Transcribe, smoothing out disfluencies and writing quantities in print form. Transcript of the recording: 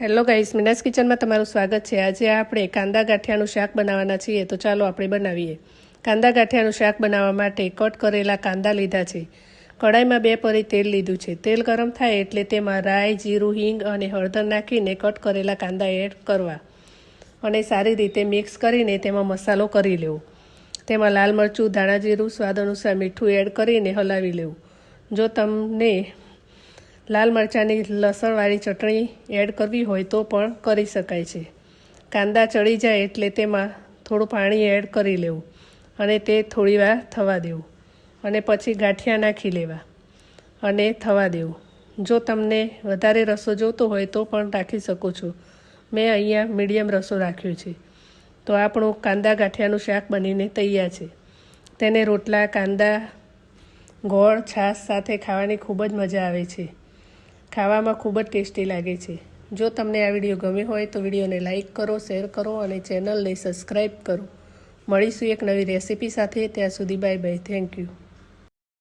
Hello guys, Meena's કિચનમાં તમારું સ્વાગત છે। આજે આપણે કાંદા ગાંઠિયાનું શાક બનાવવાના છીએ, તો ચાલો આપણે બનાવીએ। કાંદા ગાંઠિયાનું શાક બનાવવા માટે કટ કરેલા કાંદા લીધા છે। કડાઈમાં 2 પરી તેલ લીધું છે। તેલ ગરમ થાય એટલે તેમાં રાઈ, જીરું, હિંગ અને હળદર નાખીને કટ કરેલા કાંદા એડ કરવા અને સારી રીતે મિક્સ કરીને તેમાં મસાલો કરી લેવો। તેમાં લાલ મરચું, ધાણા જીરું, સ્વાદ અનુસાર મીઠું એડ કરીને હલાવી લેવું। જો તમને લાલ મરચાંની લસણવાળી ચટણી એડ કરવી હોય તો પણ કરી શકાય છે। કાંદા ચડી જાય એટલે તેમાં થોડું પાણી એડ કરી લેવું અને તે થોડીવાર થવા દેવું અને પછી ગાંઠિયા નાખી લેવા અને થવા દેવું। જો તમને વધારે રસો જોતો હોય તો પણ રાખી શકો છો। મેં અહીંયા મીડિયમ રસો રાખ્યો છે। તો આપણું કાંદા ગાંઠિયાનું શાક બનીને તૈયાર છે। તેને રોટલા, કાંદા, ગોળ, છાશ સાથે ખાવાની ખૂબ જ મજા આવે છે। ખાવામાં ખૂબ જ ટેસ્ટી લાગે છે। જો તમને આ વિડીયો ગમ્યો હોય તો વિડીયોને લાઇક કરો, શેર કરો અને ચેનલને સબસ્ક્રાઈબ કરો। મળીશું એક નવી રેસીપી સાથે। ત્યાં સુધી બાય બાય, થેન્ક યુ।